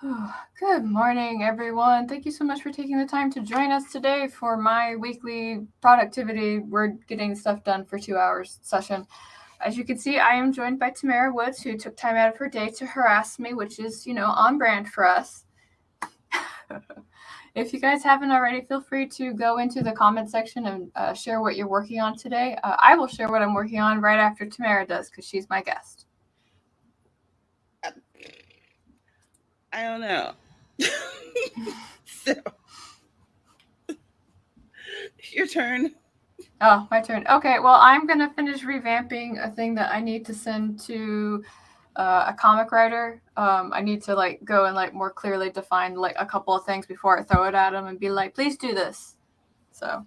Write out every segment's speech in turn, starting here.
Good morning, everyone. Thank you so much for taking the time to join us today for my weekly productivity. We're getting stuff done for 2 hours session. As you can see, I am joined by Tamara Woods, who took time out of her day to harass me, which is, on brand for us. If you guys haven't already, feel free to go into the comment section and share what you're working on today. I will share what I'm working on right after Tamara does because she's my guest. I don't know. So, your turn. Oh, my turn. Okay, well, I'm going to finish revamping a thing that I need to send to a comic writer. I need to go and more clearly define a couple of things before I throw it at him and be like, please do this. So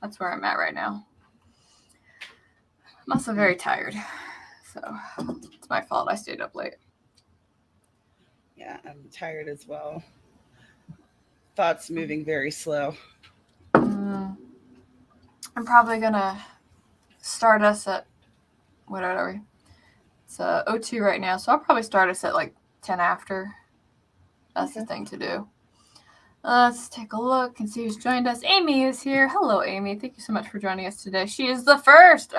that's where I'm at right now. I'm also very tired. So it's my fault. I stayed up late. Yeah, I'm tired as well. Thoughts moving very slow. Mm, I'm probably going to start us at, what are we? It's 02 right now, so I'll probably start us at 10 after. That's the thing to do. Let's take a look and see who's joined us. Amy is here. Hello, Amy. Thank you so much for joining us today. She is the first.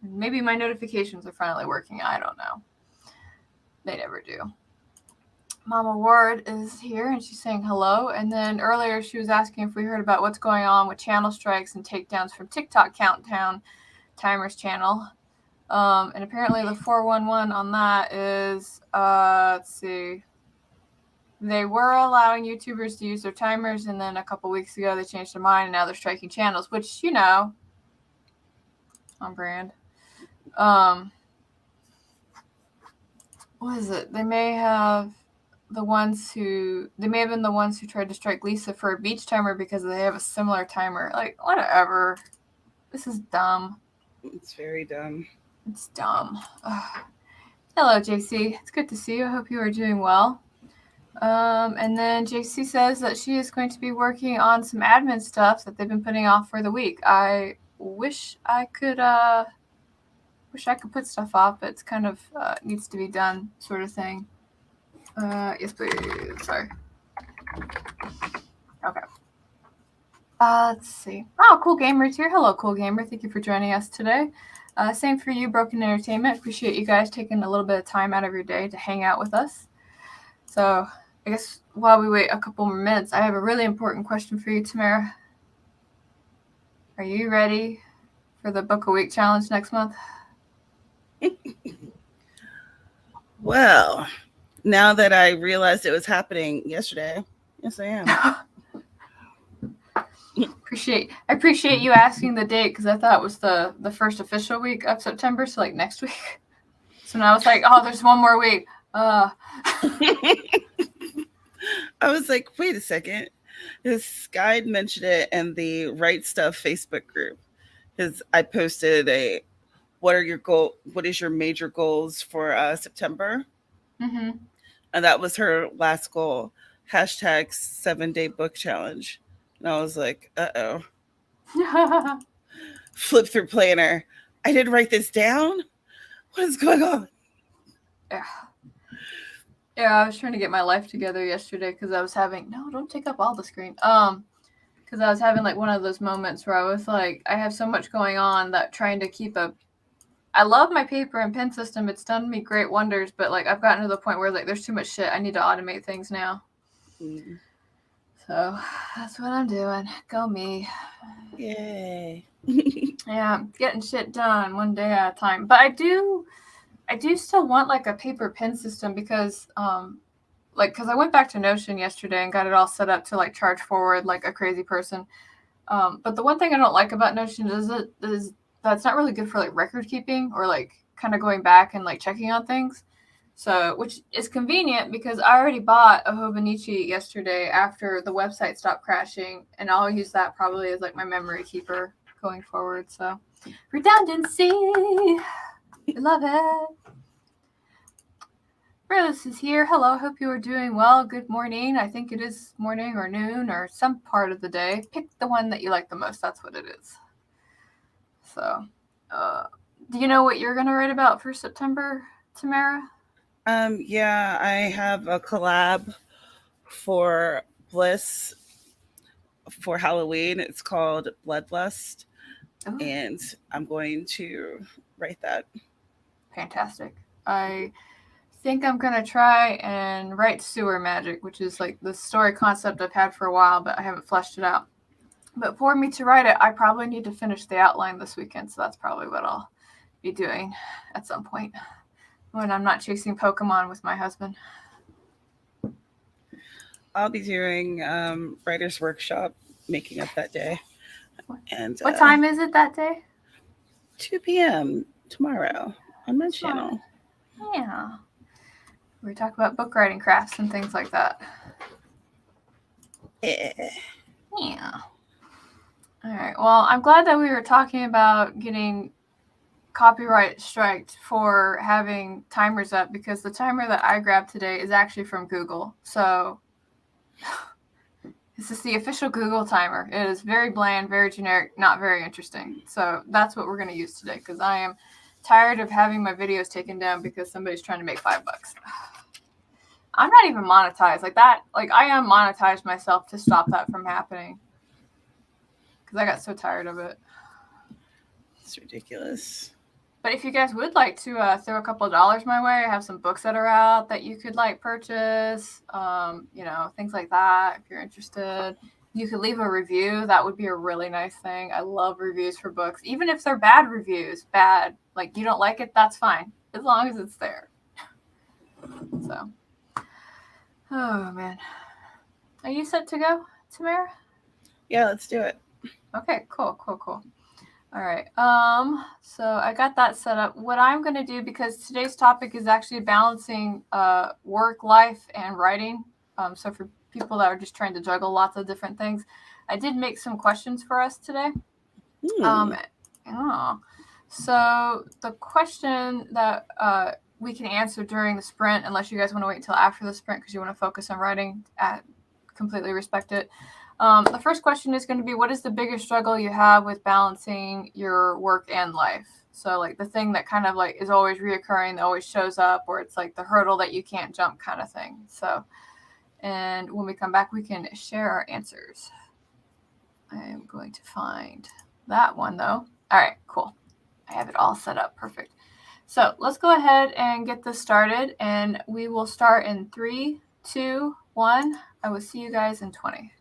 Maybe my notifications are finally working. I don't know. They never do. Mama Ward is here and she's saying hello. And then earlier she was asking if we heard about what's going on with channel strikes and takedowns from TikTok Countdown Timers channel. And apparently the 411 on that is, let's see. They were allowing YouTubers to use their timers, and then a couple weeks ago they changed their mind, and now they're striking channels, which, on brand. What is it? They may have been the ones who tried to strike Lisa for a beach timer because they have a similar timer. Whatever. This is dumb. It's very dumb. It's dumb. Ugh. Hello, JC. It's good to see you. I hope you are doing well. And then JC says that she is going to be working on some admin stuff that they've been putting off for the week. I wish I could put stuff off, but it's kind of needs to be done sort of thing. Yes, please. Sorry. Okay. Let's see. Oh, Cool Gamer's here. Hello, Cool Gamer. Thank you for joining us today. Same for you, Broken Entertainment. Appreciate you guys taking a little bit of time out of your day to hang out with us. So I guess while we wait a couple more minutes, I have a really important question for you, Tamara. Are you ready for the Book a Week challenge next month? Well, now that I realized it was happening yesterday, yes, I am. I appreciate you asking the date because I thought it was the first official week of September, so next week. So now it's oh, there's one more week. I was like, wait a second. This guy mentioned it in the Right Stuff Facebook group. I posted what is your major goals for September? Mm-hmm. And that was her last goal. Hashtag 7-day book challenge. And I was like, uh-oh. Flip through planner. I didn't write this down. What is going on? Yeah, I was trying to get my life together yesterday because I was having don't take up all the screen. Because I was having one of those moments where I was I have so much going on that trying to keep I love my paper and pen system. It's done me great wonders, but I've gotten to the point where there's too much shit. I need to automate things now. Mm. So that's what I'm doing. Go me. Yay. Yeah, getting shit done one day at a time. But I do still want a paper pen system because because I went back to Notion yesterday and got it all set up to charge forward like a crazy person. But the one thing I don't like about Notion is that it's not really good for record keeping or kind of going back and checking on things. So, which is convenient because I already bought a Hobonichi yesterday after the website stopped crashing, and I'll use that probably as my memory keeper going forward. So, redundancy. I love it. Rose is here. Hello, hope you are doing well. Good morning. I think it is morning or noon or some part of the day. Pick the one that you like the most. That's what it is. So, do you know what you're going to write about for September, Tamara? Yeah, I have a collab for Bliss for Halloween. It's called Bloodlust, Ooh, and I'm going to write that. fantastic. I think I'm gonna try and write Sewer Magic, which is like the story concept I've had for a while, but I haven't fleshed it out. But for me to write it, I probably need to finish the outline this weekend, so that's probably what I'll be doing at some point when I'm not chasing Pokemon with my husband. I'll be doing writer's workshop making up that day, and What time is it that day? 2 p.m. tomorrow on my Tomorrow. channel. Yeah. We talk about book writing crafts and things like that. Yeah. Yeah. All right. Well, I'm glad that we were talking about getting copyright striked for having timers up, because the timer that I grabbed today is actually from Google. So this is the official Google timer. It is very bland, very generic, not very interesting. So that's what we're going to use today, because I am tired of having my videos taken down because somebody's trying to make $5. I'm not even monetized like that. Like, I unmonetized myself to stop that from happening because I got so tired of it. It's ridiculous. But if you guys would like to throw a couple of dollars my way, I have some books that are out that you could like purchase, things like that. If you're interested, you could leave a review. That would be a really nice thing. I love reviews for books, even if they're bad reviews. Bad, like you don't like it, that's fine, as long as it's there. So, oh man, are you set to go, Tamara? Yeah, let's do it. Okay, cool. All right. So I got that set up. What I'm going to do, because today's topic is actually balancing work, life, and writing. So for people that are just trying to juggle lots of different things, I did make some questions for us today. Hmm. So the question that we can answer during the sprint, unless you guys want to wait until after the sprint because you want to focus on writing, completely respect it. The first question is going to be, what is the biggest struggle you have with balancing your work and life? So like the thing that kind of like is always reoccurring, that always shows up, or it's like the hurdle that you can't jump kind of thing. So, and when we come back, we can share our answers. I am going to find that one though. All right, cool. I have it all set up. Perfect. So let's go ahead and get this started, and we will start in 3, 2, 1. I will see you guys in 20.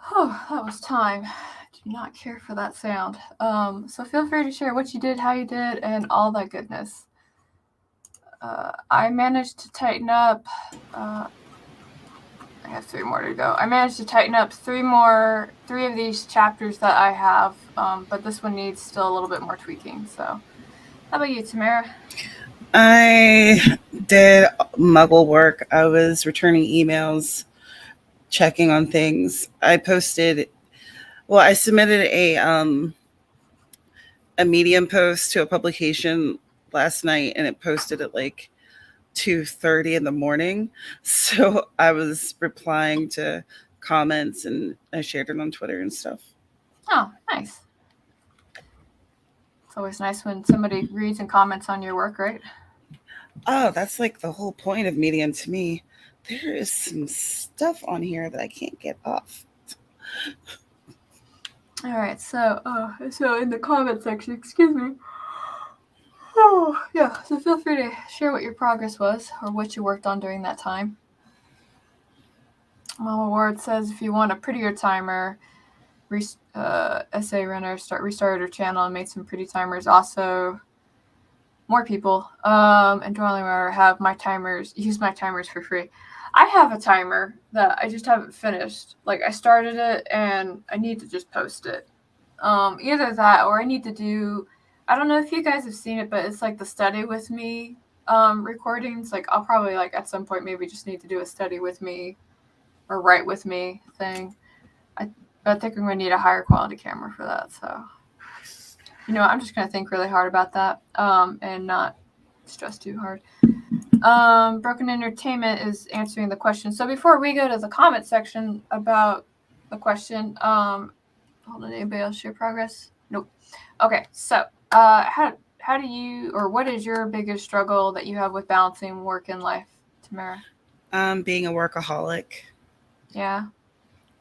Oh, that was time. I do not care for that sound. So feel free to share what you did, how you did, and all that goodness. I managed to tighten up. I have 3 more to go. I managed to tighten up 3 of these chapters that I have, but this one needs still a little bit more tweaking. So, how about you, Tamara? I did muggle work. I was returning emails, checking on things. I submitted a Medium post to a publication last night, and it posted at like 2:30 in the morning. So I was replying to comments, and I shared it on Twitter and stuff. Oh, nice. It's always nice when somebody reads and comments on your work, right? Oh, that's like the whole point of Medium to me. There is some stuff on here that I can't get off. All right, so in the comment section, excuse me. Oh, yeah, so feel free to share what your progress was or what you worked on during that time. Mama Ward says if you want a prettier timer, SA Runner restarted her channel and made some pretty timers. Also, more people and Dwelling Runner have use my timers for free. I have a timer that I just haven't finished. Like, I started it and I need to just post it. Either that or I need to do, I don't know if you guys have seen it, but it's like the study with me recordings. Like, I'll probably like at some point maybe just need to do a study with me or write with me thing. I think I'm going to need a higher quality camera for that. So, I'm just going to think really hard about that and not stress too hard. Broken Entertainment is answering the question. So before we go to the comment section about the question, hold on, anybody else share progress? Nope. Okay, so how do you, or what is your biggest struggle that you have with balancing work and life, Tamara? Being a workaholic. Yeah.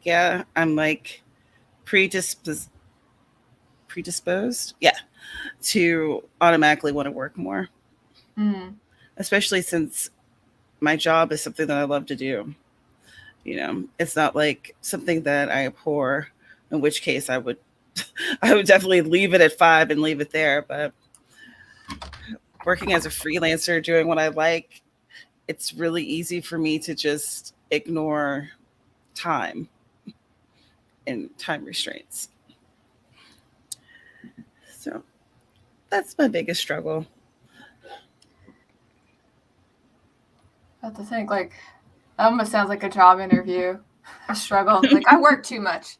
Yeah, I'm like predisposed, yeah, to automatically want to work more. Especially since my job is something that I love to do. It's not like something that I abhor, in which case I would definitely leave it at 5 and leave it there. But working as a freelancer, doing what I like, it's really easy for me to just ignore time and time restraints. So that's my biggest struggle. I have to think, like, that almost sounds like a job interview. A struggle. Like, I work too much.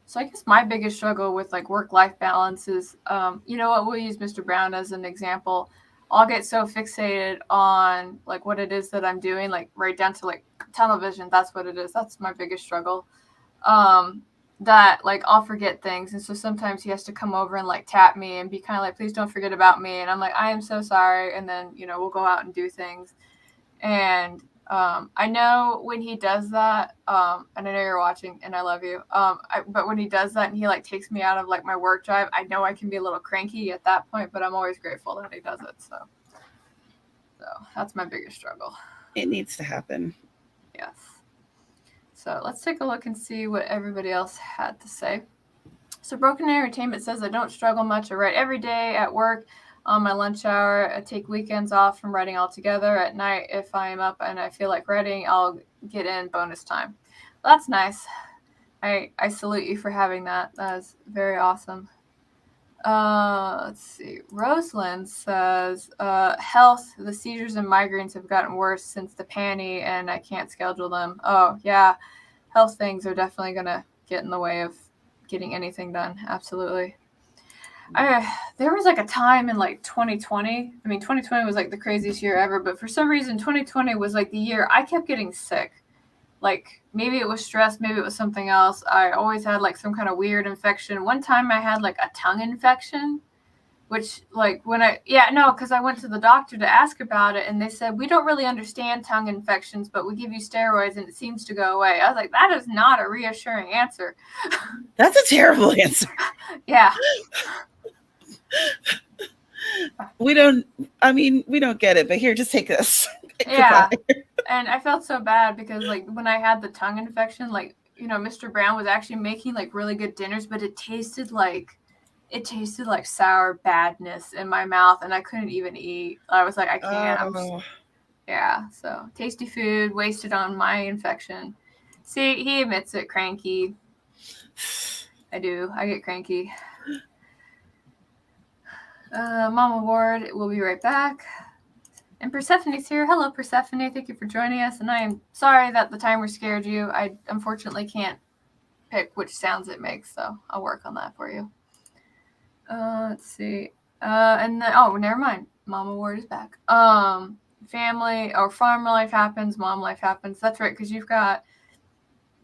So I guess my biggest struggle with like work-life balance is, you know what, we'll use Mr. Brown as an example. I'll get so fixated on like what it is that I'm doing, like right down to like television. That's what it is. That's my biggest struggle. That like I'll forget things, and so sometimes he has to come over and like tap me and be kind of like, please don't forget about me. And I'm like, I am so sorry. And then we'll go out and do things. And I know when he does that, and I know you're watching, and I love you. But when he does that and he like takes me out of like my work drive, I know I can be a little cranky at that point, but I'm always grateful that he does it. So that's my biggest struggle. It needs to happen. Yes. So let's take a look and see what everybody else had to say. So Broken Entertainment says, I don't struggle much. I write every day at work. On my lunch hour, I take weekends off from writing altogether. At night, if I am up and I feel like writing, I'll get in bonus time. Well, that's nice. I salute you for having that. That's very awesome. Let's see. Rosalind says, health, the seizures and migraines have gotten worse since the panty and I can't schedule them. Oh, yeah. Health things are definitely going to get in the way of getting anything done. Absolutely. There was like a time in like 2020. I mean, 2020 was like the craziest year ever, but for some reason, 2020 was like the year I kept getting sick. Like maybe it was stress, maybe it was something else. I always had like some kind of weird infection. One time I had like a tongue infection, which like because I went to the doctor to ask about it and they said, we don't really understand tongue infections, but we give you steroids and it seems to go away. I was like, that is not a reassuring answer. That's a terrible answer. Yeah. We don't get it, but here, just take this. Yeah. And I felt so bad because like when I had the tongue infection, like, Mr. Brown was actually making like really good dinners, but it tasted like sour badness in my mouth, and I couldn't even eat. I was like, I can't. Oh, Yeah. So tasty food wasted on my infection. See, he admits it. Cranky. I do. I get cranky. Mama Ward will be right back. And Persephone's here. Hello, Persephone. Thank you for joining us. And I am sorry that the timer scared you. I unfortunately can't pick which sounds it makes, so I'll work on that for you. Let's see. And then, oh, never mind. Mama Ward is back. Family or farm life happens. Mom life happens. That's right, because you got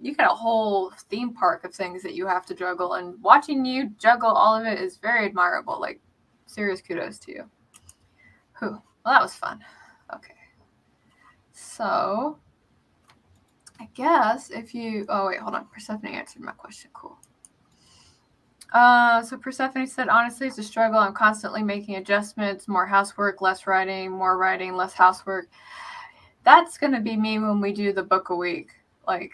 a whole theme park of things that you have to juggle, and watching you juggle all of it is very admirable. Like, serious kudos to you. Whew. Well, that was fun. Okay. So, I guess if you... Oh, wait, hold on. Persephone answered my question. Cool. So Persephone said, honestly, it's a struggle. I'm constantly making adjustments, more housework, less writing, more writing, less housework. That's going to be me when we do the book a week. Like,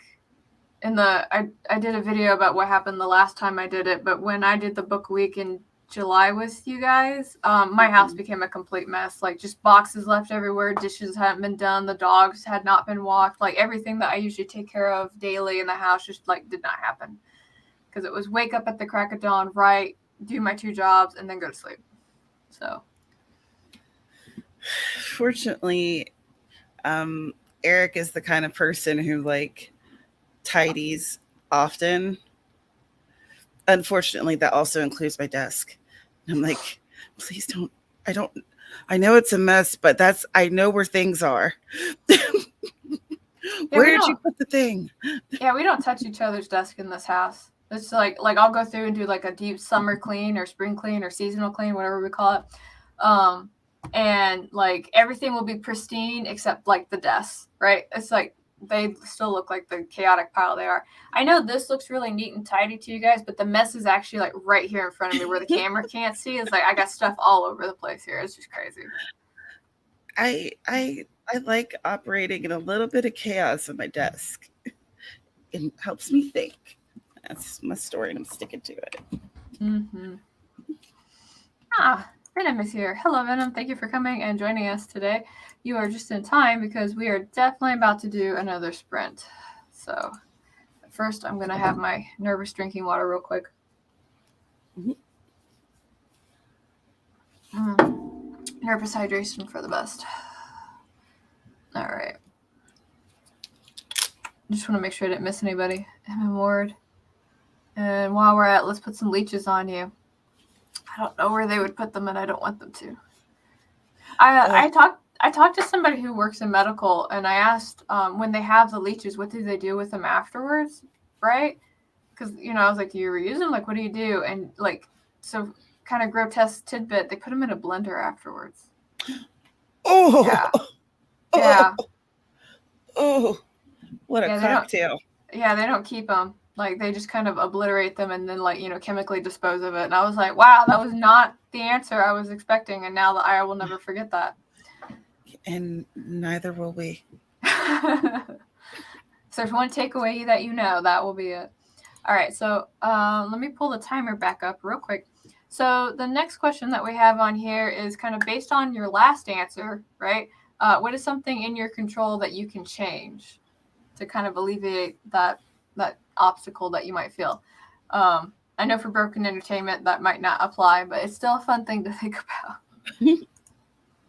I did a video about what happened the last time I did it, but when I did the book a week in July with you guys, my house became a complete mess. Like, just boxes left everywhere, dishes hadn't been done, the dogs had not been walked. Like, everything that I usually take care of daily in the house just, like, did not happen. Because it was wake up at the crack of dawn, write, do my 2 jobs, and then go to sleep. So. fortunately, Eric is the kind of person who like tidies often. Unfortunately, that also includes my desk. And I'm like, please don't. I don't. I know it's a mess, but I know where things are. Where did you put the thing? Yeah, we don't touch each other's desk in this house. It's like I'll go through and do like a deep summer clean or spring clean or seasonal clean, whatever we call it. And like everything will be pristine except like the desks, right? It's like they still look like the chaotic pile they are. I know this looks really neat and tidy to you guys, but the mess is actually like right here in front of me where the camera can't see. It's like I got stuff all over the place here. It's just crazy. I like operating in a little bit of chaos on my desk. It helps me think. That's my story, and I'm sticking to it. Mm-hmm. Venom is here. Hello, Venom. Thank you for coming and joining us today. You are just in time because we are definitely about to do another sprint. So, first, I'm going to have my nervous drinking water real quick. Nervous hydration for the best. All right. Just want to make sure I didn't miss anybody. M. Ward. And while we're at, let's put some leeches on you. I don't know where they would put them, and I don't want them to. I talked to somebody who works in medical, and I asked when they have the leeches, what do they do with them afterwards, right? Because I was like, do you reuse them? Like, what do you do? And like, so kind of grotesque tidbit, they put them in a blender afterwards. Oh, yeah, oh, yeah, oh, what a cocktail! They don't keep them. Like, they just kind of obliterate them and then, like, chemically dispose of it. And I was like, wow, that was not the answer I was expecting. And now that I will never forget that. And neither will we. So if one takeaway that that will be it. All right, so let me pull the timer back up real quick. So the next question that we have on here is kind of based on your last answer, right? What is something in your control that you can change to kind of alleviate that obstacle that you might feel? I know for Broken Entertainment that might not apply, but it's still a fun thing to think about.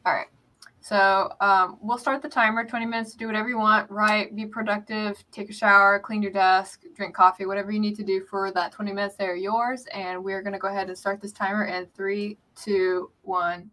All right. So we'll start the timer, 20 minutes to do whatever you want, write, be productive, take a shower, clean your desk, drink coffee, whatever you need to do for that 20 minutes, they're yours. And we're going to go ahead and start this timer in 3, 2, 1.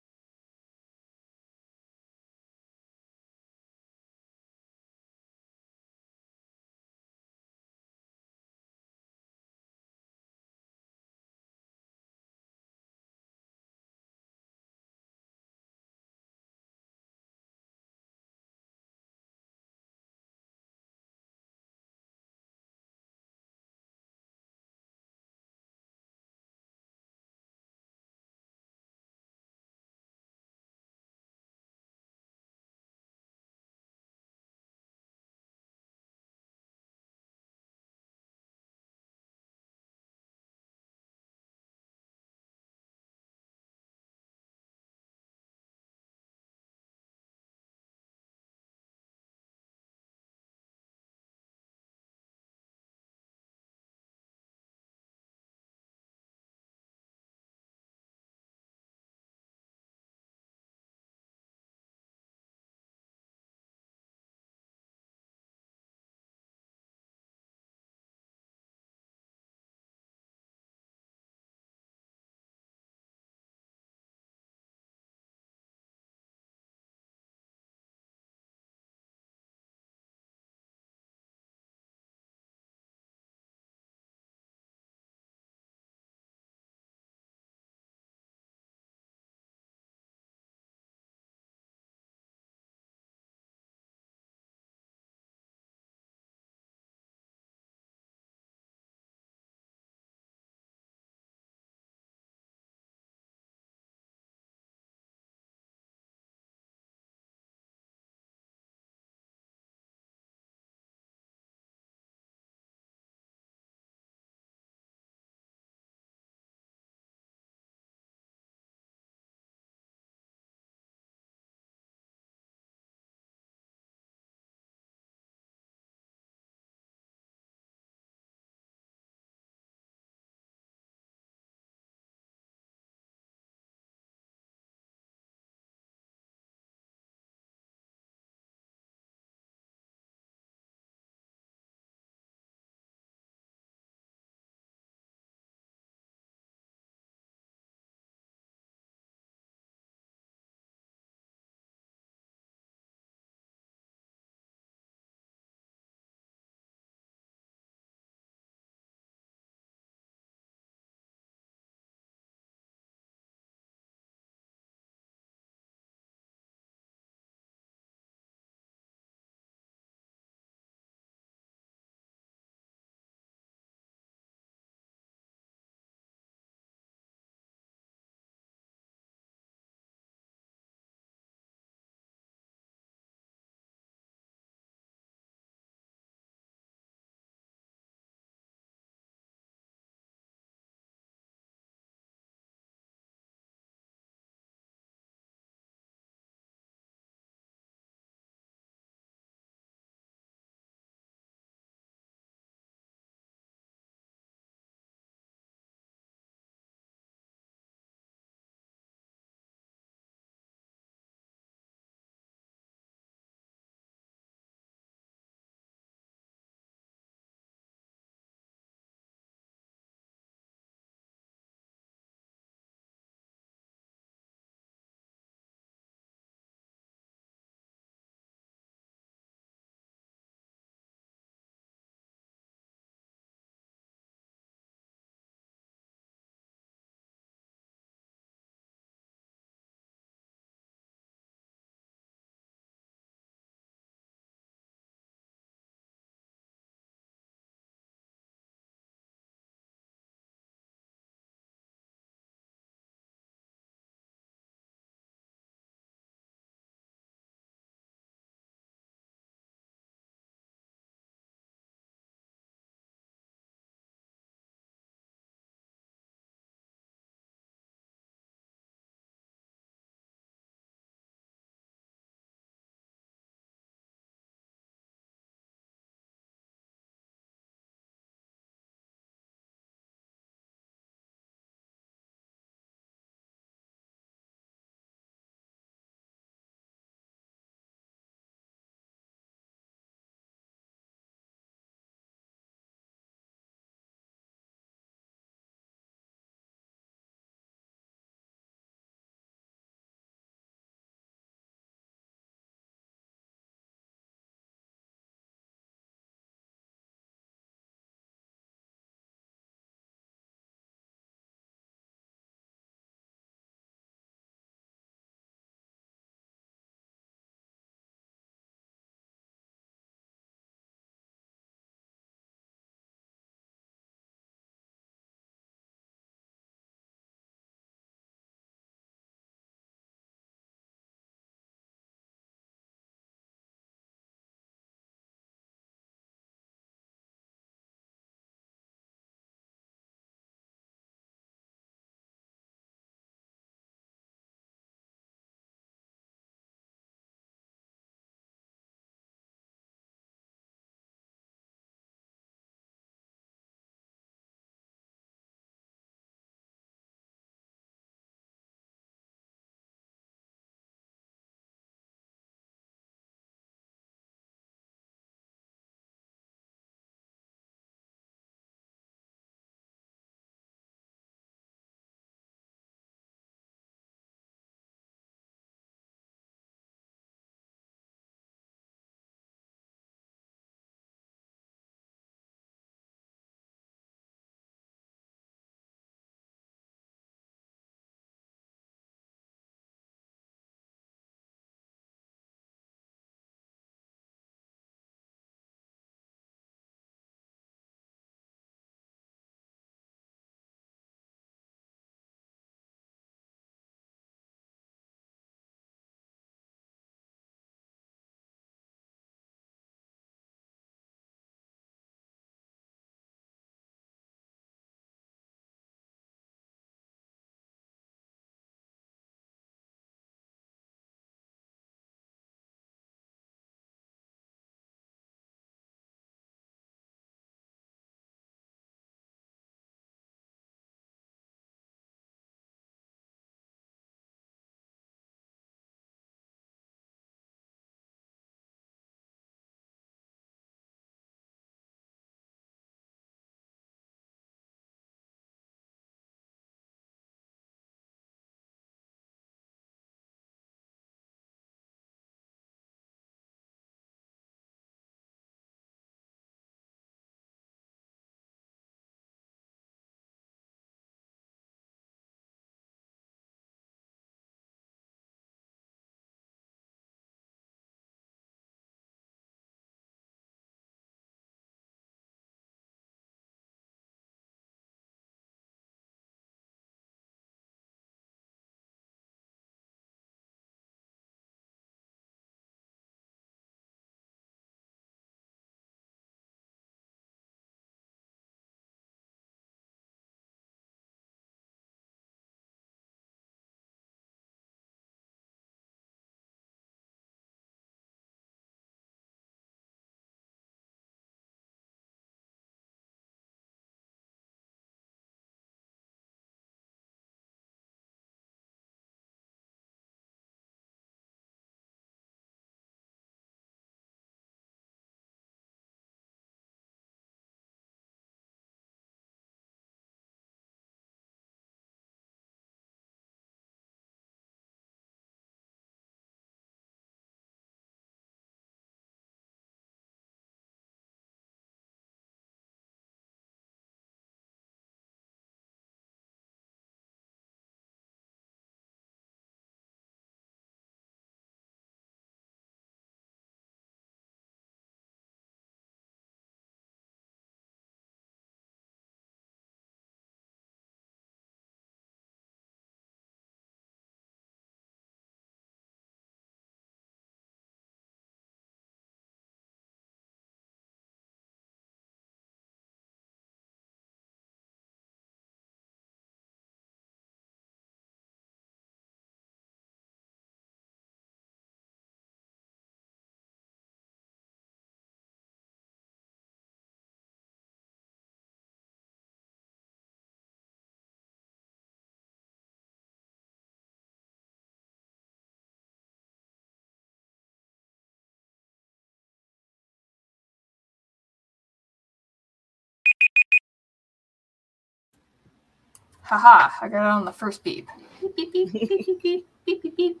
Haha, I got it on the first beep. Beep, beep, beep, beep, beep, beep, beep, beep, beep.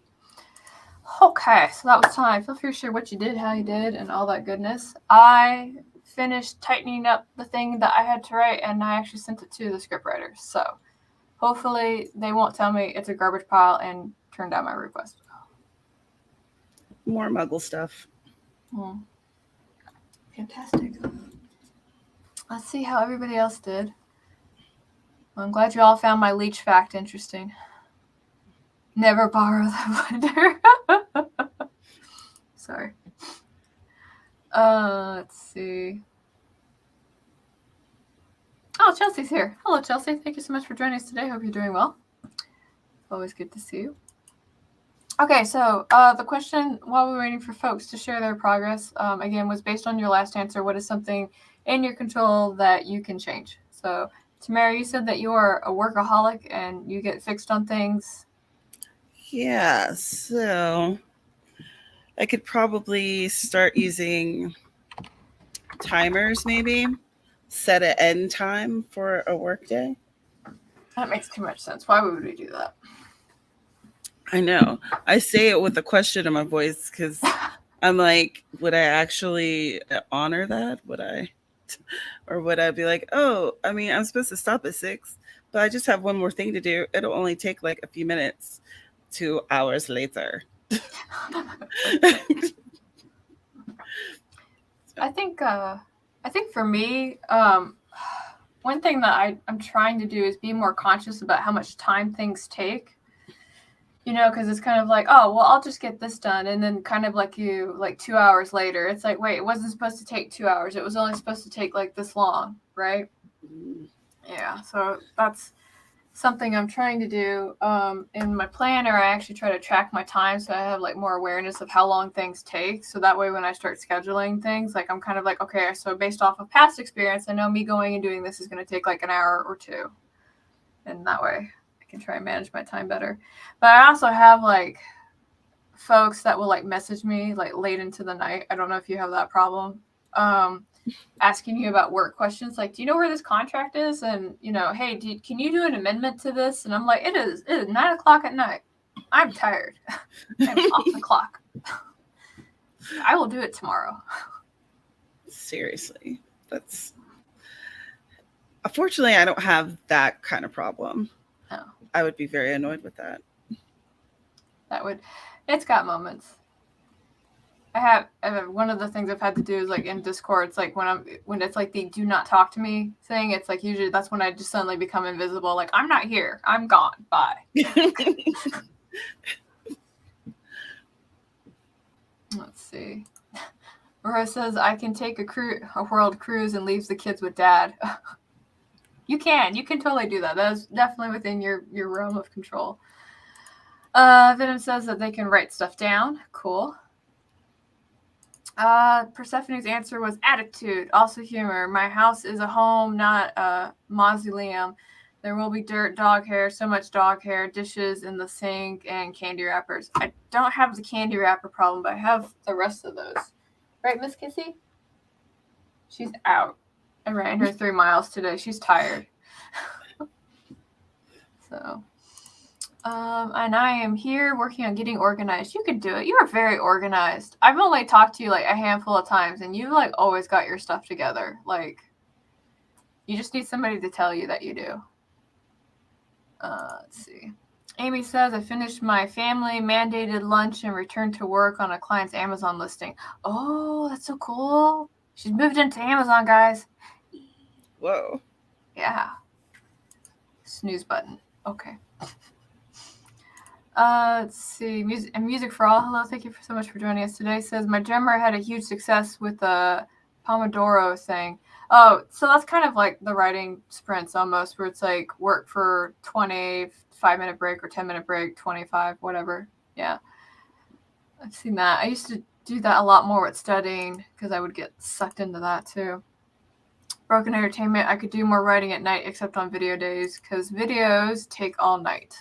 Okay, so that was time. Feel free to share what you did, how you did, and all that goodness. I finished tightening up the thing that I had to write, and I actually sent it to the scriptwriters. So hopefully they won't tell me it's a garbage pile and turn down my request. More Muggle stuff. Fantastic. Let's see how everybody else did. Well, I'm glad you all found my leech fact interesting. Never borrow the blender. Sorry. Let's see. Oh, Chelsea's here. Hello, Chelsea. Thank you so much for joining us today. Hope you're doing well. Always good to see you. Okay, so the question while we were waiting for folks to share their progress, again, was based on your last answer. What is something in your control that you can change? So, Tamara, you said that you are a workaholic and you get fixed on things. Yeah, so I could probably start using timers, maybe set an end time for a workday. That makes too much sense. Why would we do that? I know. I say it with a question in my voice because I'm like, would I actually honor that? Would I? Or would I be like, oh, I mean, I'm supposed to stop at 6, but I just have one more thing to do. It'll only take like a few minutes. 2 hours later. I think for me, one thing that I'm trying to do is be more conscious about how much time things take. You know, because it's kind of like, oh, well, I'll just get this done. And then kind of like 2 hours later, it's like, wait, it wasn't supposed to take 2 hours. It was only supposed to take like this long, right? Yeah, so that's something I'm trying to do. In my planner, I actually try to track my time so I have like more awareness of how long things take. So that way when I start scheduling things, like I'm kind of like, okay, so based off of past experience, I know me going and doing this is going to take like an hour or two. And that way I can try and manage my time better. But I also have like folks that will like message me like late into the night. I don't know if you have that problem. Asking you about work questions like, do you know where this contract is? And, you know, hey, can you do an amendment to this? And I'm like, it is 9:00 at night. I'm tired. I'm off the clock. I will do it tomorrow. Seriously. That's unfortunately I don't have that kind of problem. No. I would be very annoyed with that. It's got moments. I have one of the things I've had to do is like in Discord, it's like when it's like the do not talk to me thing, it's like usually that's when I just suddenly become invisible. Like, I'm not here. I'm gone. Bye. Let's see. Rose says, I can take a world cruise and leave the kids with dad. You can totally do that. That is definitely within your realm of control. Venom says that they can write stuff down. Cool. Persephone's answer was attitude, also humor. My house is a home, not a mausoleum. There will be dirt, dog hair, so much dog hair, dishes in the sink, and candy wrappers. I don't have the candy wrapper problem, but I have the rest of those. Right, Miss Kissy? She's out. I ran her 3 miles today. She's tired. So... and I am here working on getting organized. You can do it. You are very organized. I've only talked to you like a handful of times, and you like always got your stuff together. Like, you just need somebody to tell you that you do. Let's see. Amy says, I finished my family mandated lunch and returned to work on a client's Amazon listing. Oh, that's so cool. She's moved into Amazon, guys. Whoa. Yeah. Snooze button. Okay. Let's see. Music for All. Hello, thank you so much for joining us today. Says my drummer had a huge success with the Pomodoro thing. Oh, so that's kind of like the writing sprints almost, where it's like work for 20, 5-minute break or 10-minute break, 25, whatever. Yeah, I've seen that. I used to do that a lot more with studying because I would get sucked into that too. Broken Entertainment. I could do more writing at night, except on video days, because videos take all night.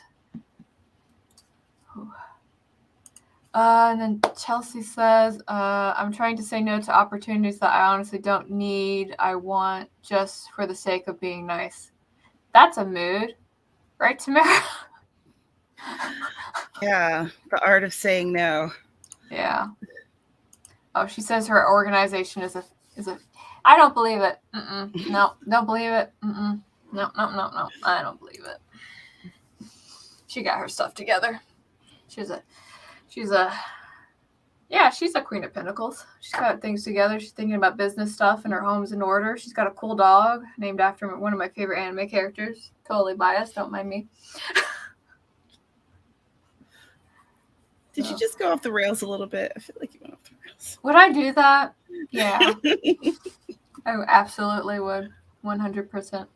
And then Chelsea says, I'm trying to say no to opportunities that I honestly don't need. I want just for the sake of being nice. That's a mood. Right, Tamara? Yeah, the art of saying no. Yeah. Oh, she says her organization is a. I don't believe it. No, don't believe it. No. I don't believe it. She got her stuff together. She's a Queen of Pentacles. She's got things together. She's thinking about business stuff and her home's in order. She's got a cool dog named after one of my favorite anime characters. Totally biased, don't mind me. Did you just go off the rails a little bit? I feel like you went off the rails. Would I do that? Yeah. I absolutely would. 100%.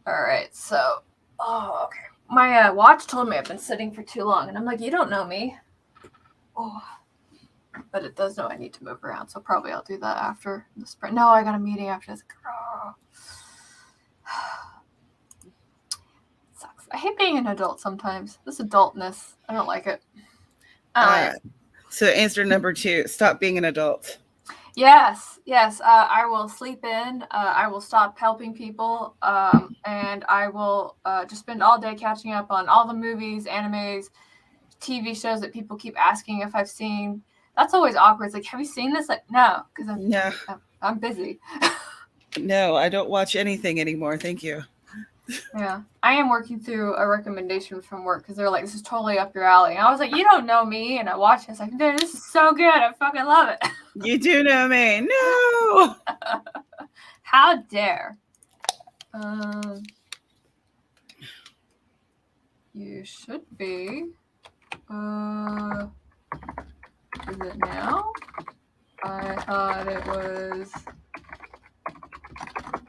All right, so, okay. My watch told me I've been sitting for too long, and I'm like, you don't know me. Oh. But it does know I need to move around, so probably I'll do that after the sprint. No, I got a meeting after this. Sucks. I hate being an adult sometimes. This adultness, I don't like it. So answer number 2, stop being an adult. Yes. I will sleep in. I will stop helping people. And I will just spend all day catching up on all the movies, animes, TV shows that people keep asking if I've seen. That's always awkward. It's like, have you seen this? Like, no, because I'm busy. No, I don't watch anything anymore. Thank you. Yeah, I am working through a recommendation from work because they're like, this is totally up your alley. And I was like, you don't know me. And I watched this. Like, dude, this is so good. I fucking love it. You do know me. No. How dare. You should be. Is it now? I thought it was.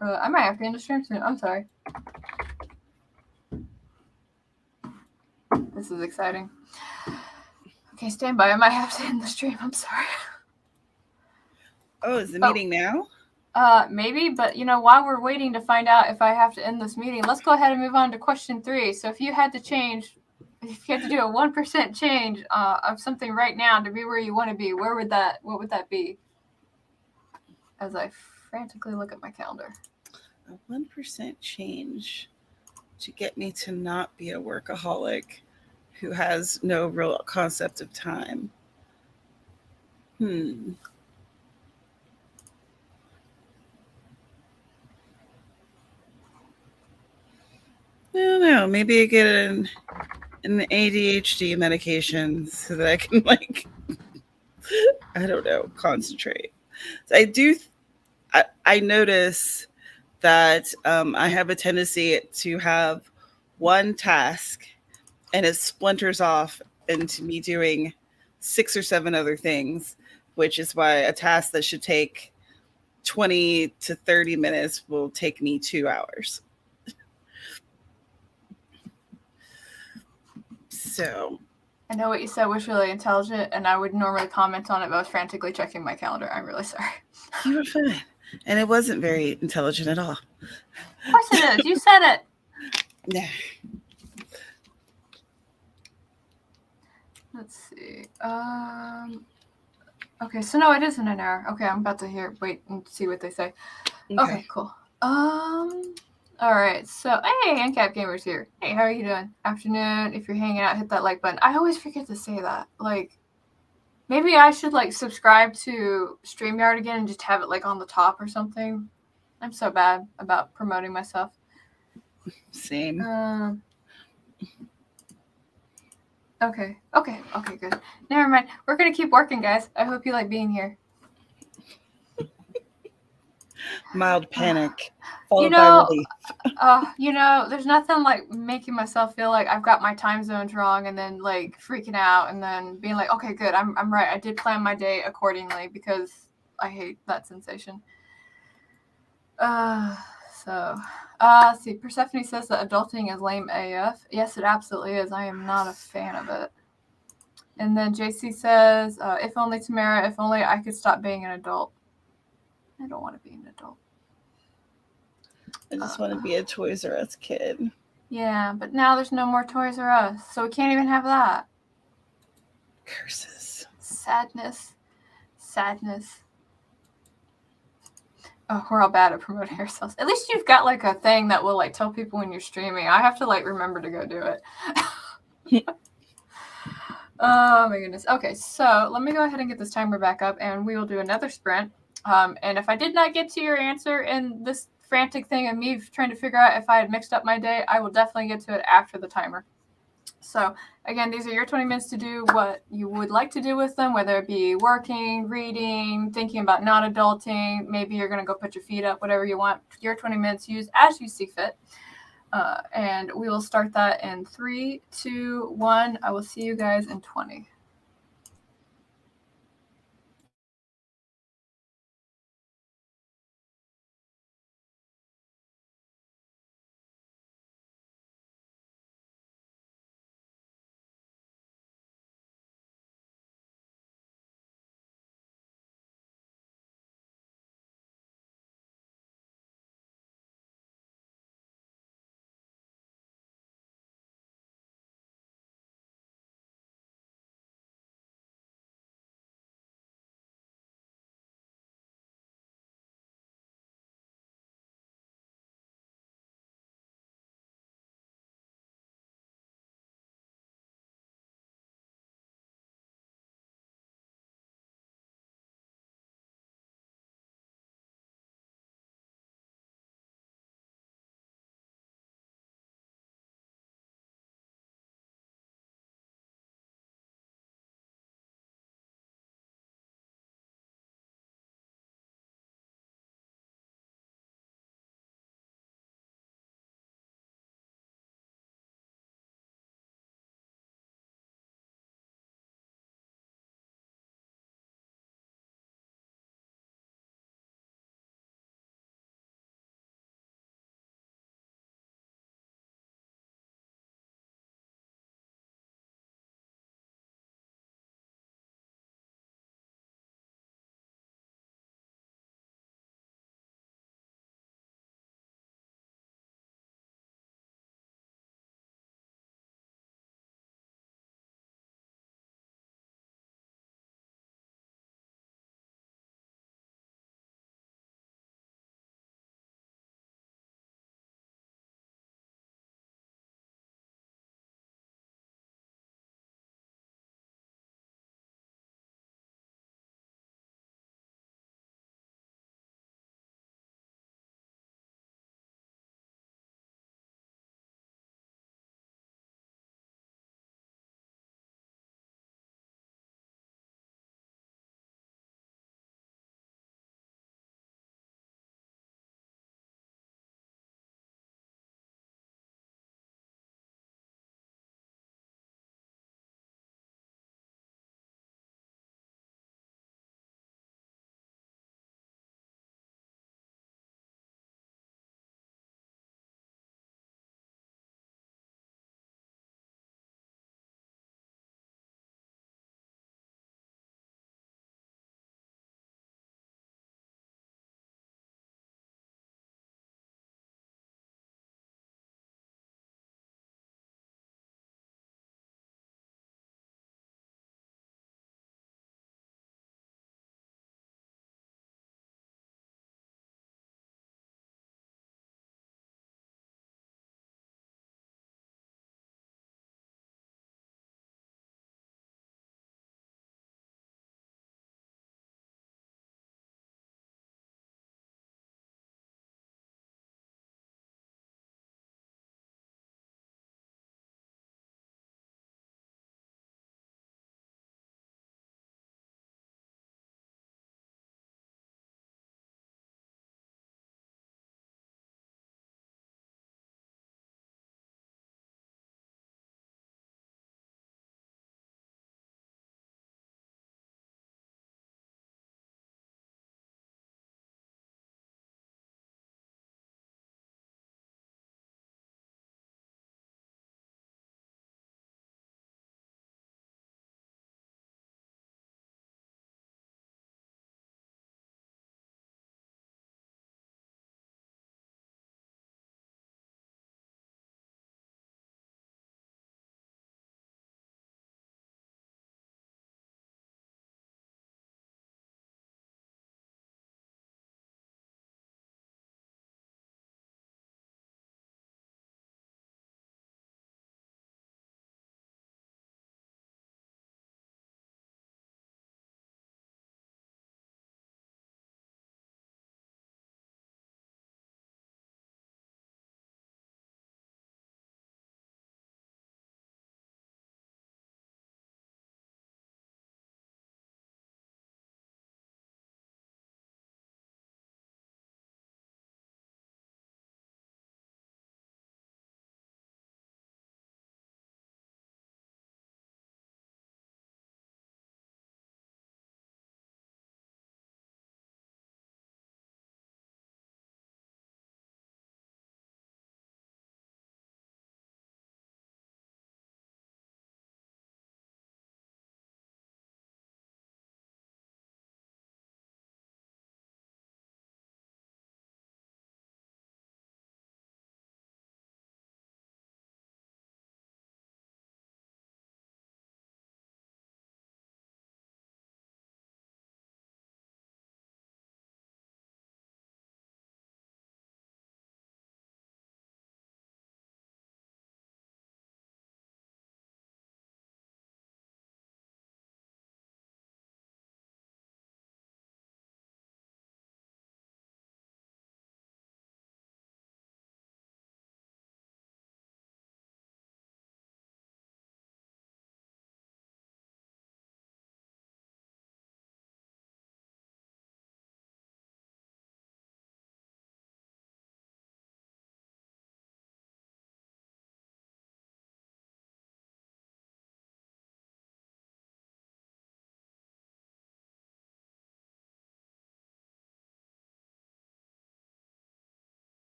I might have to end the stream soon. I'm sorry. This is exciting. Okay, stand by. I might have to end the stream. I'm sorry. Oh, is the meeting now? Maybe, but while we're waiting to find out if I have to end this meeting, let's go ahead and move on to question 3. So if you had to change, if you had to do a 1% change of something right now to be where you want to be, what would that be? As I frantically look at my calendar. A 1% change to get me to not be a workaholic who has no real concept of time. I don't know. Maybe I get an ADHD medication so that I can I don't know, concentrate. So I notice that I have a tendency to have one task and it splinters off into me doing 6 or 7 other things, which is why a task that should take 20 to 30 minutes will take me 2 hours. So I know what you said was really intelligent, and I would normally comment on it, but I was frantically checking my calendar. I'm really sorry. You were fine. And it wasn't very intelligent at all. Of course it is. You said it. Yeah. Let's see. Okay, so no, it isn't an hour. Okay, I'm about to wait and see what they say. Okay, cool. All right, so hey, NCAP Gamer's here. Hey, how are you doing? Afternoon. If you're hanging out, hit that like button. I always forget to say that. Maybe I should subscribe to StreamYard again and just have it on the top or something. I'm so bad about promoting myself. Same. Okay, good. Never mind. We're gonna keep working, guys. I hope you like being here. Mild panic, followed by relief. There's nothing like making myself feel like I've got my time zones wrong and then freaking out and then being like, okay, good, I'm right. I did plan my day accordingly because I hate that sensation. See, Persephone says that adulting is lame AF. Yes, it absolutely is. I am not a fan of it. And then JC says, if only Tamara, if only I could stop being an adult. I don't want to be an adult. I just want to be a Toys R Us kid. Yeah, but now there's no more Toys R Us, so we can't even have that. Curses. Sadness. Oh, we're all bad at promoting ourselves. At least you've got like a thing that will like tell people when you're streaming. I have to like remember to go do it. Oh my goodness. Okay, so let me go ahead and get this timer back up and we will do another sprint. And if I did not get to your answer in this frantic thing of me trying to figure out if I had mixed up my day, I will definitely get to it after the timer. So again, these are your 20 minutes to do what you would like to do with them, whether it be working, reading, thinking about not adulting. Maybe you're going to go put your feet up, whatever you want. Your 20 minutes, use as you see fit. And we will start that in 3, 2, 1. I will see you guys in 20.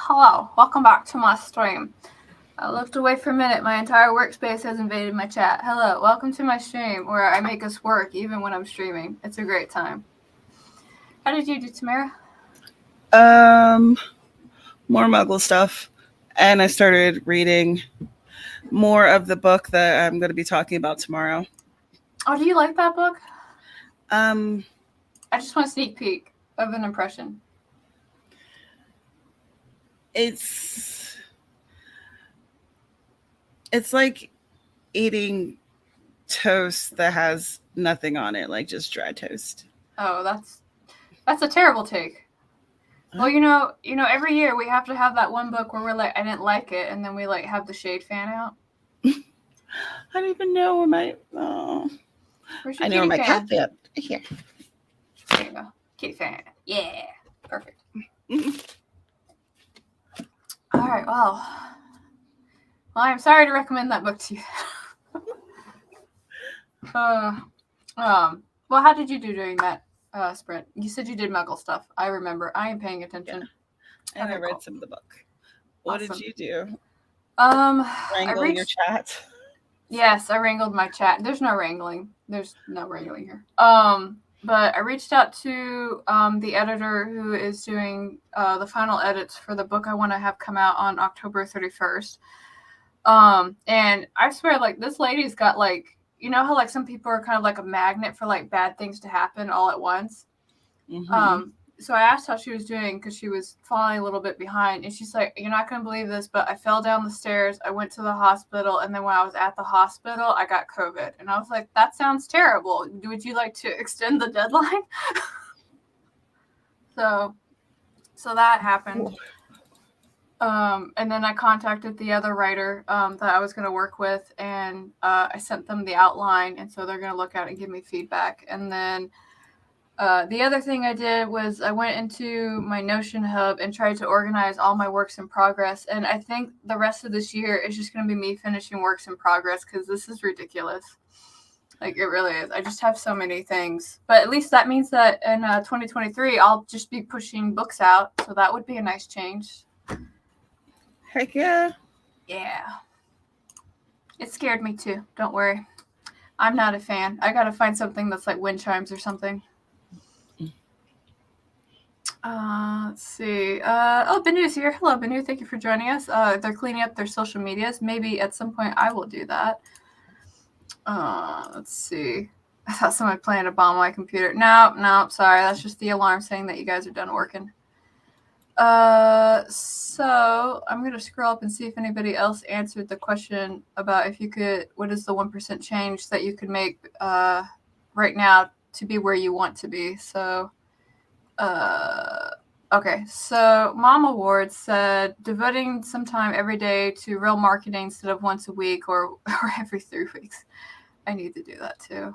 hello, welcome back to my stream. I looked away for a minute. My entire workspace has invaded my chat. Hello, welcome to my stream where I make us work even when I'm streaming. It's a great time. How did you do, Tamara? More Muggle stuff. And I started reading more of the book that I'm going to be talking about tomorrow. Oh, do you like that book? I just want a sneak peek of an impression. It's like eating toast that has nothing on it, like just dry toast. Oh, that's a terrible take. Well, every year we have to have that one book where we're like, I didn't like it, and then we like have the shade fan out. I don't even know where my Where's your I know where my fan? cat fan. Here. There you go. Kitty fan. Yeah. Perfect. All right, well, I'm sorry to recommend that book to you. Well, how did you do during that sprint? You said you did Muggle stuff. I remember. I am paying attention. Yeah. And I read some of the book. What did you do? Wrangle your chat? Yes, I wrangled my chat. There's no wrangling. There's no wrangling here. But I reached out to the editor who is doing the final edits for the book I want to have come out on October 31st. And I swear, like, this lady's got, like, you know how, like, some people are kind of like a magnet for, like, bad things to happen all at once? Mm-hmm. So I asked how she was doing because she was falling a little bit behind. And she's like, you're not going to believe this, but I fell down the stairs. I went to the hospital. And then when I was at the hospital, I got COVID. And I was like, that sounds terrible. Would you like to extend the deadline? So that happened. And then I contacted the other writer that I was going to work with. And I sent them the outline. And so they're going to look at it and give me feedback. And then the other thing I did was I went into my Notion hub and tried to organize all my works in progress. And I think the rest of this year is just going to be me finishing works in progress because this is ridiculous. Like, it really is. I just have so many things. But at least that means that in 2023, I'll just be pushing books out. So that would be a nice change. Heck yeah. Yeah. It scared me too. Don't worry. I'm not a fan. I got to find something that's like wind chimes or something. Let's see. Benu's here. Hello, Benu. Thank you for joining us. They're cleaning up their social medias. Maybe at some point I will do that. Let's see. I thought someone planted a bomb on my computer. No, sorry. That's just the alarm saying that you guys are done working. So I'm going to scroll up and see if anybody else answered the question about what is the 1% change that you could make right now to be where you want to be. So, okay. So Mom Awards said devoting some time every day to real marketing instead of once a week or every 3 weeks. I need to do that too.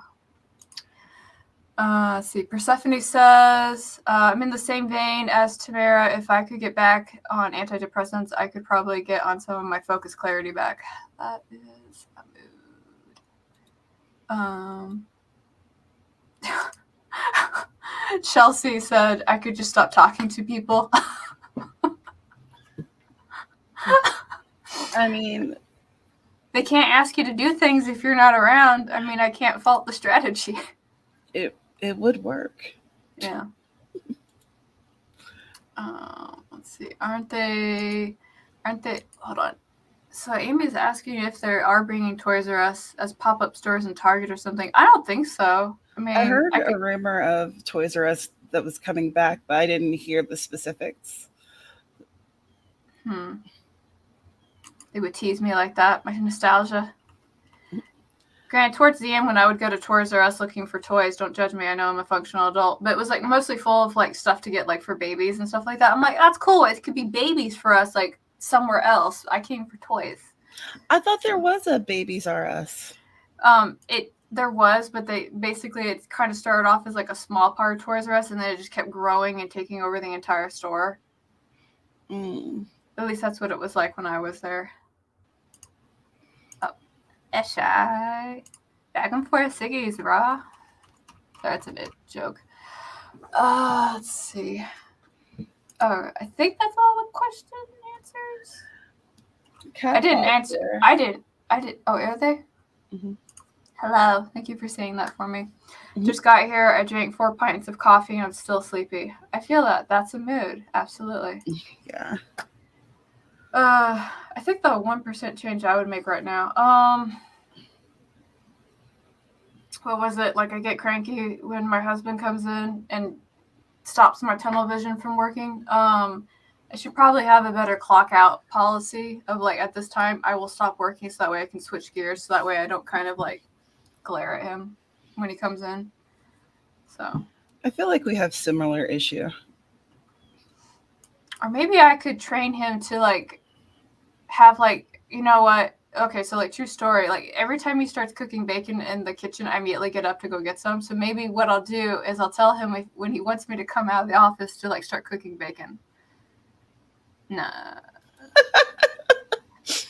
Let's see. Persephone says, I'm in the same vein as Tamara. If I could get back on antidepressants, I could probably get on some of my focus clarity back. That is a mood. Chelsea said, I could just stop talking to people. I mean, they can't ask you to do things if you're not around. I mean, I can't fault the strategy. It would work. Yeah. Let's see. Aren't they? Hold on. So Amy's asking if they are bringing Toys R Us as pop-up stores in Target or something. I don't think so. I mean, I heard a rumor of Toys R Us that was coming back, but I didn't hear the specifics. They would tease me like that. My nostalgia. Granted, towards the end when I would go to Toys R Us looking for toys, don't judge me, I know I'm a functional adult, but it was like mostly full of like stuff to get like for babies and stuff like that. I'm like, that's cool. It could be babies for us like somewhere else. I came for toys. I thought there was a Babies R Us. There was, but it kind of started off as like a small part of Toys R Us and then it just kept growing and taking over the entire store. At least that's what it was like when I was there. Eshai. Back and forth Siggy's raw. That's a bit joke. Let's see. Oh, I think that's all the question answers. Cat I didn't thoughts answer. there. I did. Oh, are they? Mhm. Hello. Thank you for saying that for me. Mhm. Just got here. I drank 4 pints of coffee and I'm still sleepy. I feel that. That's a mood. Absolutely. Yeah. I think the 1% change I would make right now. What was it? Like I get cranky when my husband comes in and stops my tunnel vision from working. I should probably have a better clock out policy of like at this time I will stop working so that way I can switch gears so that way I don't kind of like glare at him when he comes in. So, I feel like we have similar issue. or maybe I could train him to like have like, you know what? Okay, so like true story, like every time he starts cooking bacon in the kitchen, I immediately get up to go get some. So maybe what I'll do is I'll tell him when he wants me to come out of the office to like start cooking bacon. Nah.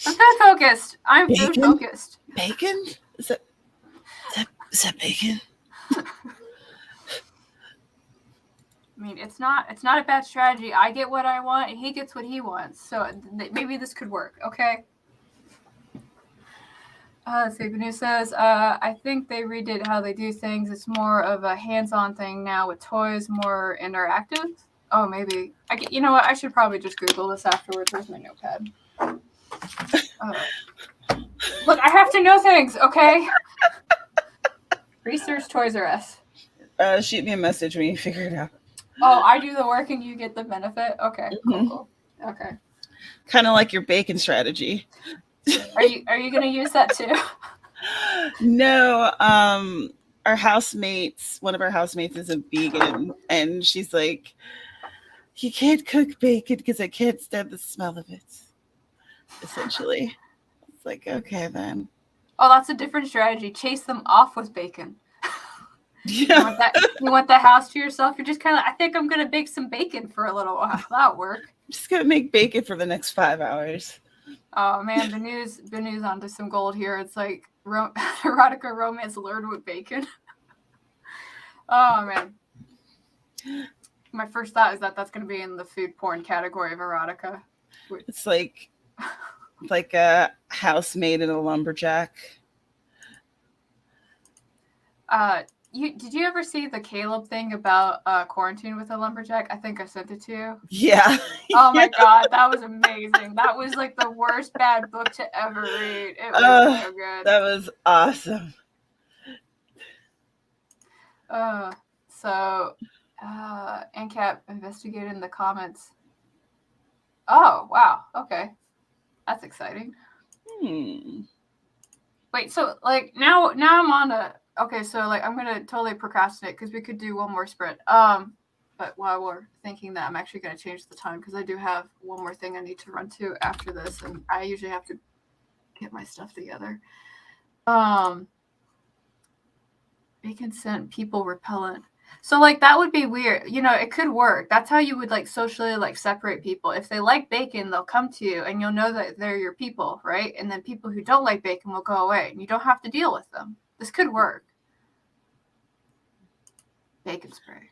I'm food focused. I'm food Bacon? focused. Bacon? Is that bacon? I mean, it's not a bad strategy. I get what I want, and he gets what he wants. So maybe this could work. Okay. Let's see. Benu says, I think they redid how they do things. It's more of a hands-on thing now with toys, more interactive. Oh, maybe. You know what? I should probably just Google this afterwards. Where's my notepad? Look, I have to know things. Okay. Research Toys R Us. Shoot me a message when you figure it out. Oh, I do the work and you get the benefit. Okay, cool. Okay. Kind of like your bacon strategy. Are you gonna use that too? No, our housemates, one of our housemates is a vegan, and she's like, "You can't cook bacon because I can't stand the smell of it." Essentially, it's like, okay then. Oh, that's a different strategy. Chase them off with bacon. Yeah. You want that house to yourself. You're just kind of. I think I'm gonna bake some bacon for a little while. That'll work. I'm just gonna make bacon for the next 5 hours. Oh man, Benu's onto some gold here. It's like erotica romance lured with bacon. Oh man. My first thought is that that's going to be in the food porn category of erotica. It's like a housemaid and a lumberjack. Did you ever see the Caleb thing about quarantine with a lumberjack? I think I sent it to you. Yeah. Oh my god, that was amazing. That was like the worst bad book to ever read. It was so good. That was awesome. So ANCAP investigated in the comments. Oh wow, okay, that's exciting. Wait, so like now I'm on a okay. So like I'm gonna totally procrastinate because we could do one more sprint. But while we're thinking that, I'm actually gonna change the time because I do have one more thing I need to run to after this, and I usually have to get my stuff together. Bacon scent people repellent. So like that would be weird. You know, it could work. That's how you would like socially like separate people. If they like bacon, they'll come to you and you'll know that they're your people, right? And then people who don't like bacon will go away and you don't have to deal with them. This could work. Bacon spray.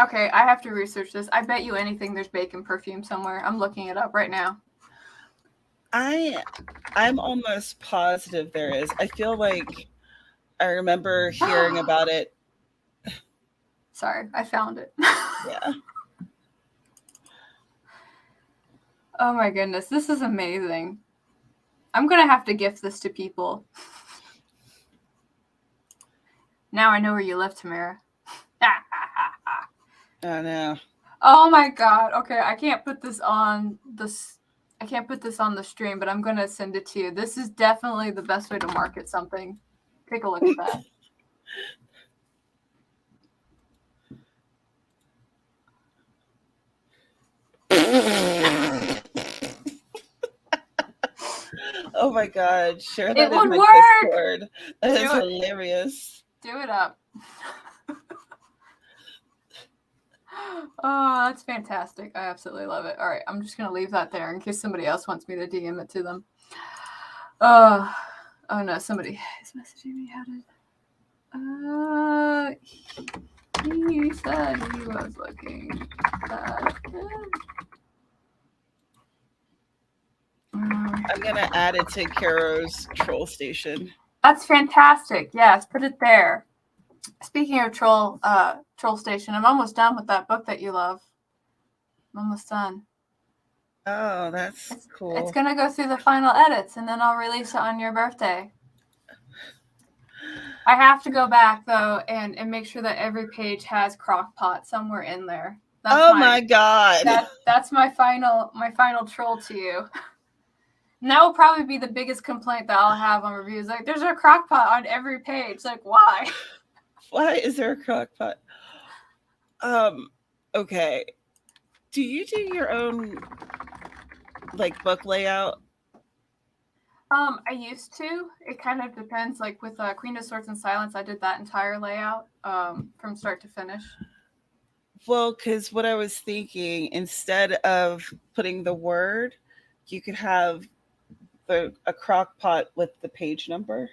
Okay, I have to research this. I bet you anything there's bacon perfume somewhere. I'm looking it up right now. I'm almost positive there is. I feel like I remember hearing about it. Sorry, I found it. Yeah. Oh my goodness, this is amazing. I'm going to have to gift this to people. Now I know where you live, Tamara. Oh no. Oh my god. Okay, I can't put this on the stream, but I'm going to send it to you. This is definitely the best way to market something. Take a look at that. Oh my god, share that It would in my work! Discord. That is hilarious. Do it up. Oh, that's fantastic. I absolutely love it. All right, I'm just going to leave that there in case somebody else wants me to DM it to them. Oh no, somebody is messaging me. How did... He said he was looking that. I'm gonna add it to Caro's troll station. That's fantastic. Yes, put it there. Speaking of troll station, I'm almost done with that book that you love. I'm almost done. Oh, that's cool. It's gonna go through the final edits, and then I'll release it on your birthday. I have to go back though and make sure that every page has Crockpot somewhere in there. That's my god! That's my final troll to you. And that will probably be the biggest complaint that I'll have on reviews. Like, there's a Crockpot on every page. Like, why? Why is there a Crockpot? Okay. Do you do your own like book layout? I used to. It kind of depends. Like with Queen of Swords and Silence, I did that entire layout from start to finish. Well, because what I was thinking, instead of putting the word, you could have a crock pot with the page number.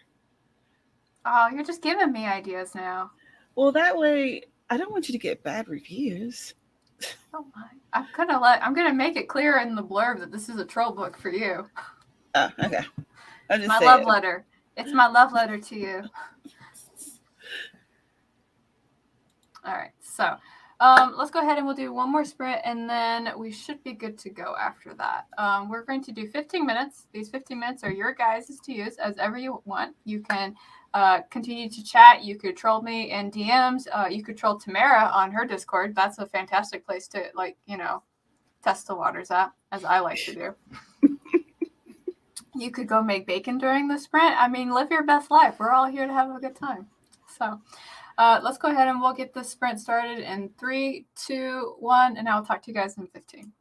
Oh, you're just giving me ideas now. Well, that way, I don't want you to get bad reviews. Oh my! I'm gonna make it clear in the blurb that this is a troll book for you. Oh, okay. I'm just my saying. love letter. It's my love letter to you. All right, so let's go ahead and we'll do one more sprint, and then we should be good to go after that. We're going to do 15 minutes. These 15 minutes are your guys' to use as ever you want. You can continue to chat. You could troll me in DMs. You could troll Tamara on her Discord. That's a fantastic place to, test the waters at, as I like to do. You could go make bacon during the sprint. I mean, live your best life. We're all here to have a good time. So let's go ahead and we'll get this sprint started in 3, 2, 1, and I'll talk to you guys in 15.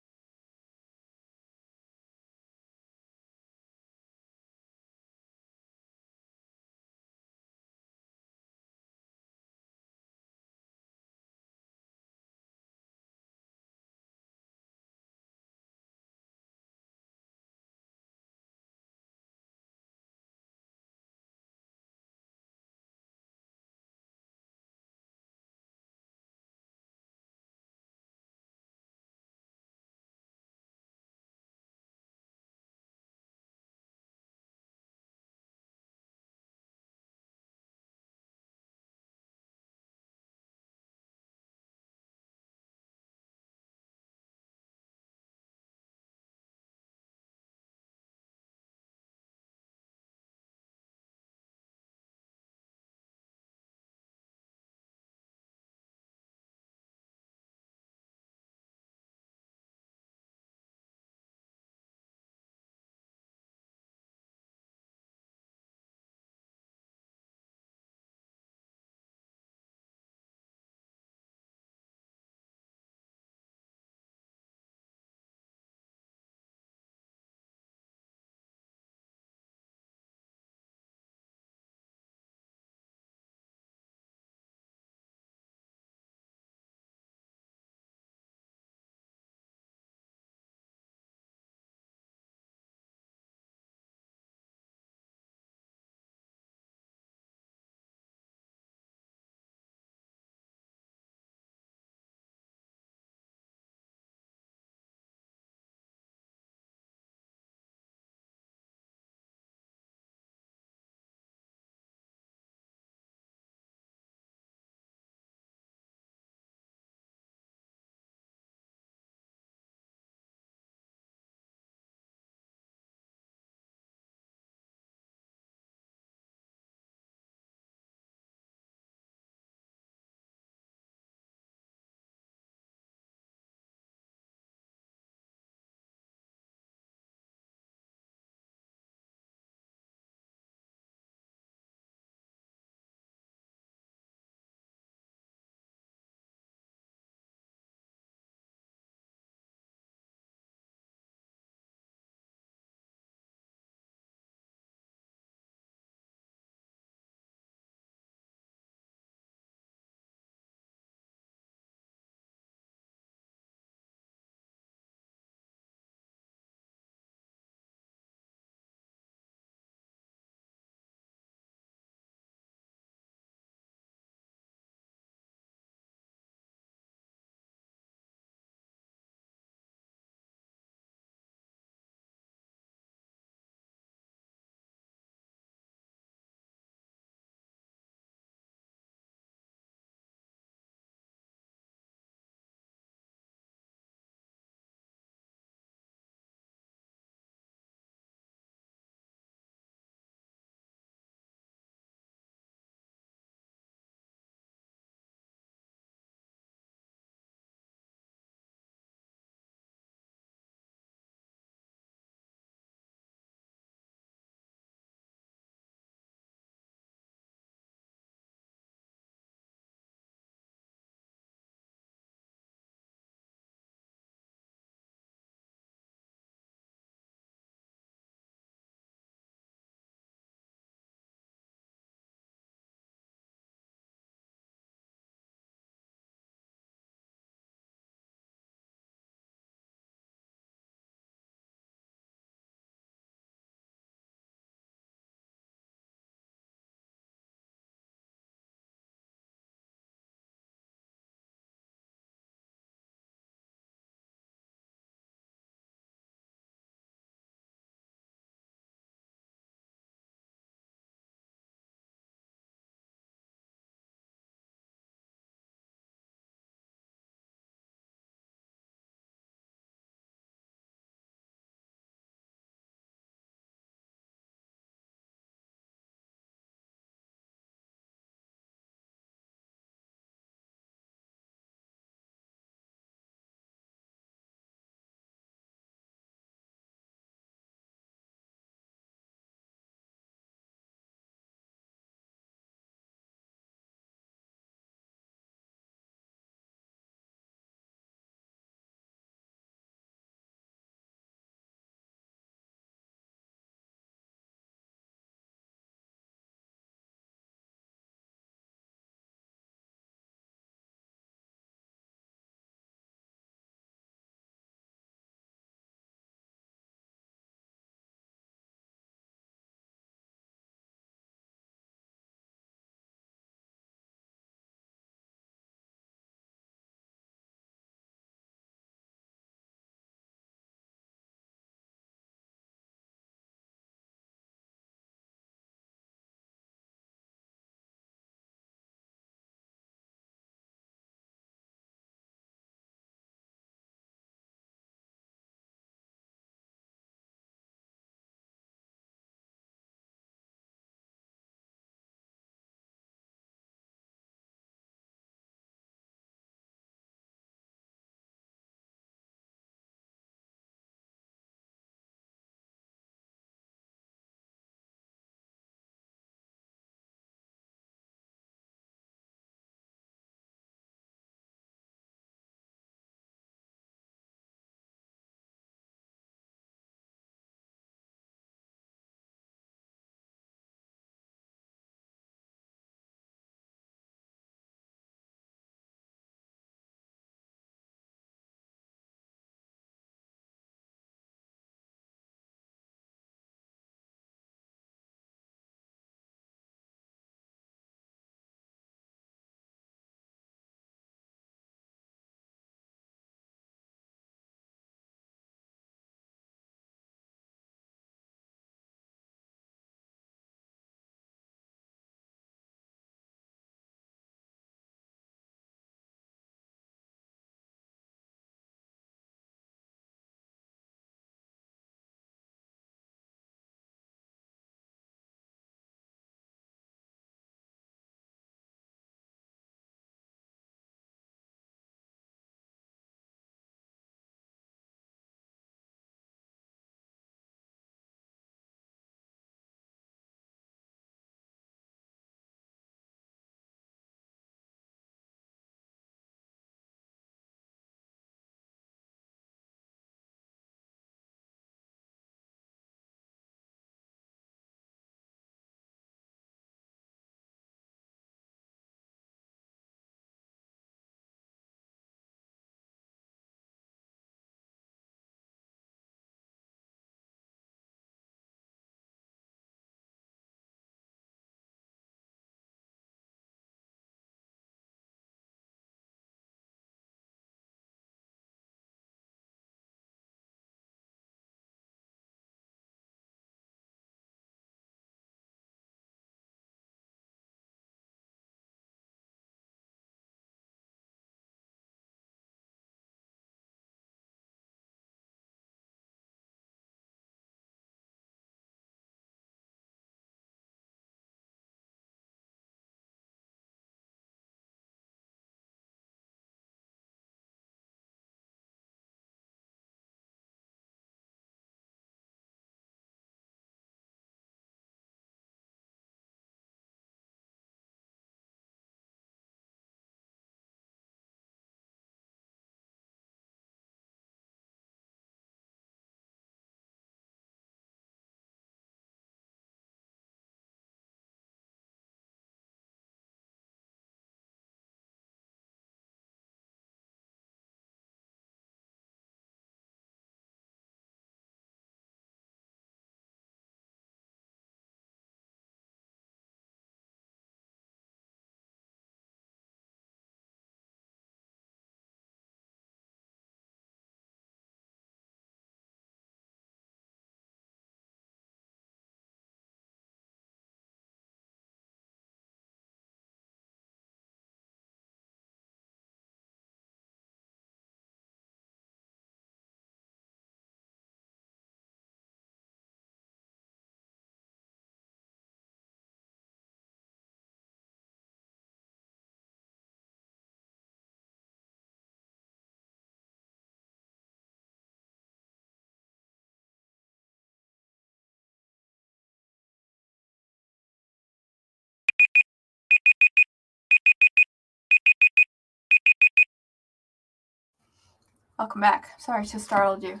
Welcome back. Sorry to startled you.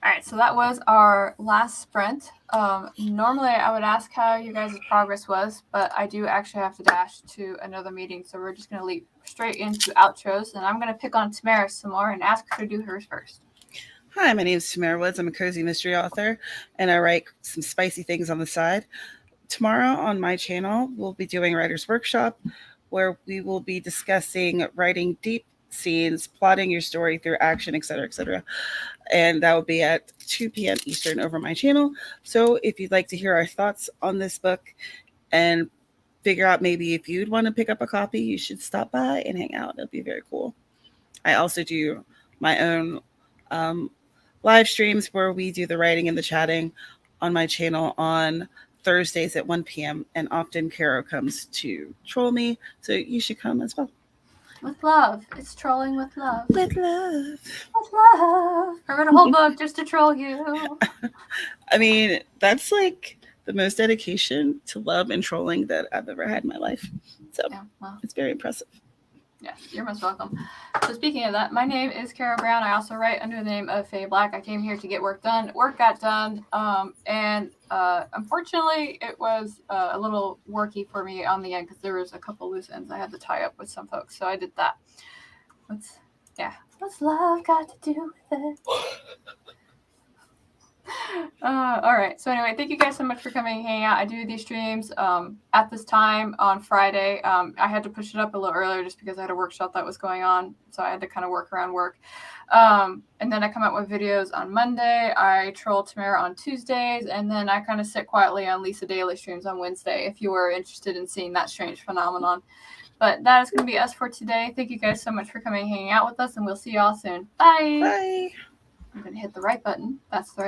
All right, so that was our last sprint. Normally, I would ask how you guys' progress was, but I do actually have to dash to another meeting, so we're just going to leap straight into outros, and I'm going to pick on Tamara some more and ask her to do hers first. Hi, my name is Tamara Woods. I'm a cozy mystery author, and I write some spicy things on the side. Tomorrow on my channel, we'll be doing a writer's workshop where we will be discussing writing deep scenes, plotting your story through action, etc., and that will be at 2 p.m. Eastern over my channel. So if you'd like to hear our thoughts on this book and figure out maybe if you'd want to pick up a copy, you should stop by and hang out. It'll be very cool. I also do my own live streams where we do the writing and the chatting on my channel on Thursdays at 1 p.m. And often Caro comes to troll me, so you should come as well. With love. It's trolling with love. With love. With love. I read a whole book just to troll you. I mean, that's like the most dedication to love and trolling that I've ever had in my life. So Yeah, well, it's very impressive. yes, you're most welcome. So speaking of that, my name is Caro Brown. I also write under the name of Faye Black. I came here to get work done. Work got done. And unfortunately, it was a little worky for me on the end because there was a couple loose ends I had to tie up with some folks. So I did that. What's love got to do with it? All right. So anyway, thank you guys so much for coming and hanging out. I do these streams at this time on Friday. I had to push it up a little earlier just because I had a workshop that was going on. So I had to kind of work around work. And then I come out with videos on Monday. I troll Tamara on Tuesdays. And then I kind of sit quietly on Lisa Daily streams on Wednesday if you were interested in seeing that strange phenomenon. But that is going to be us for today. Thank you guys so much for coming and hanging out with us. And we'll see you all soon. Bye. Bye. I'm going to hit the right button. That's the right